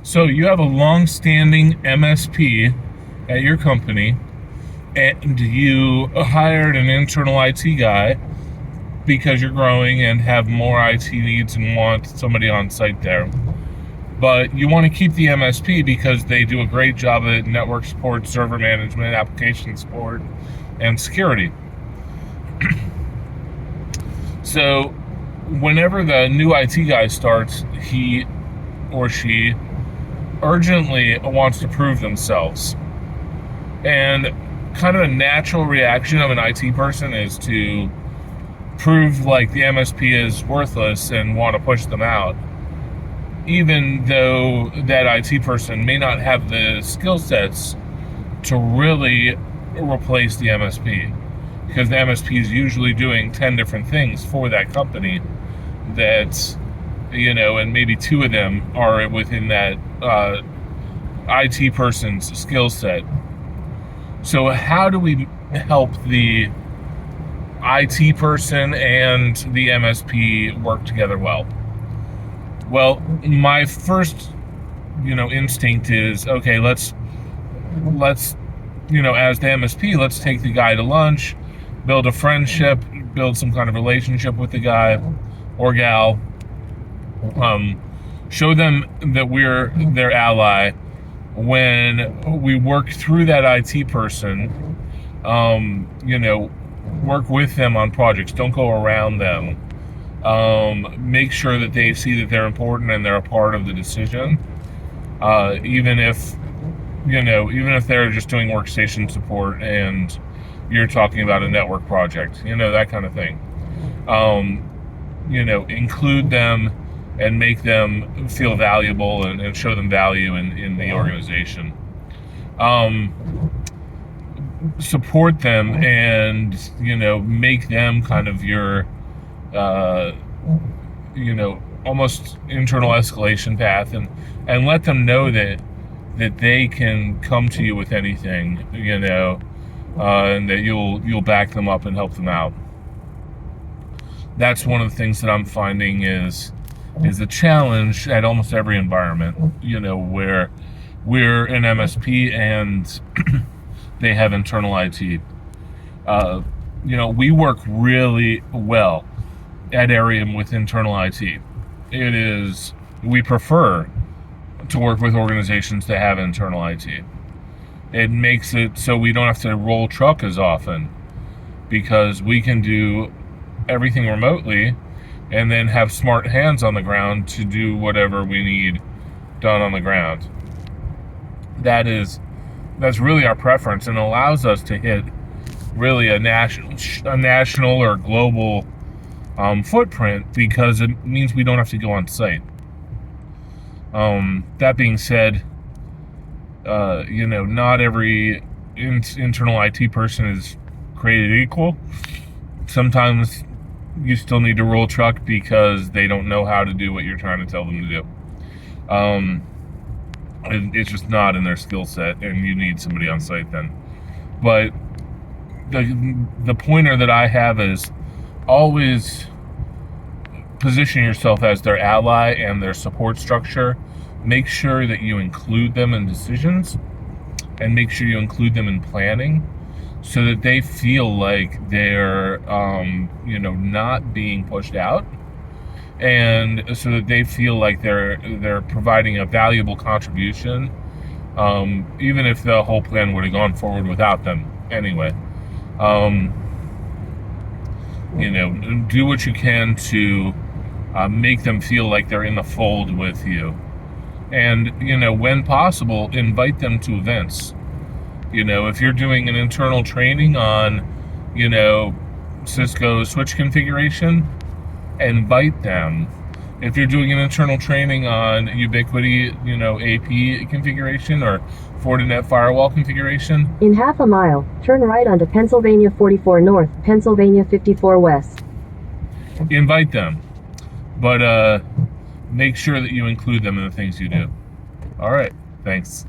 So you have a long-standing MSP at your company, and you hired an internal IT guy because you're growing and have more IT needs and want somebody on site there. But you want to keep the MSP because they do a great job at network support, server management, application support, and security. So whenever the new IT guy starts, he or she urgently wants to prove themselves. And kind of a natural reaction of an IT person is to prove like the MSP is worthless and want to push them out, even though that IT person may not have the skill sets to really replace the MSP, because the MSP is usually doing 10 different things for that company that, and maybe 2 of them are within that IT person's skill set. So how do we help the IT person and the MSP work together well? Well, my first, instinct is, okay, let's, as the MSP, let's take the guy to lunch, build a friendship, build some kind of relationship with the guy or gal, show them that we're their ally. When we work through that IT person, work with them on projects, don't go around them. Make sure that they see that they're important and they're a part of the decision. Even if they're just doing workstation support and you're talking about a network project, that kind of thing. Include them and make them feel valuable and show them value in the organization. Support them and, make them kind of your, almost internal escalation path, and let them know that they can come to you with anything, and that you'll back them up and help them out. That's one of the things that I'm finding is a challenge at almost every environment, where we're an MSP and they have internal IT. We work really well at Arium with internal IT. We prefer to work with organizations that have internal IT. It makes it so we don't have to roll truck as often, because we can do everything remotely and then have smart hands on the ground to do whatever we need done on the ground. That's really our preference, and allows us to hit really a national or global footprint, because it means we don't have to go on site. That being said, not every internal IT person is created equal. Sometimes you still need to roll truck because they don't know how to do what you're trying to tell them to do. It's just not in their skill set, and you need somebody on site then. But the pointer that I have is always position yourself as their ally and their support structure. Make sure that you include them in decisions, and make sure you include them in planning, so that they feel like they're, not being pushed out, and so that they feel like they're providing a valuable contribution, even if the whole plan would have gone forward without them anyway. Do what you can to make them feel like they're in the fold with you. And, when possible, invite them to events. If you're doing an internal training on, Cisco switch configuration, invite them. If you're doing an internal training on Ubiquiti, AP configuration or Fortinet firewall configuration, in half a mile, turn right onto Pennsylvania 44 North, Pennsylvania 54 West. Invite them. But make sure that you include them in the things you do. All right. Thanks.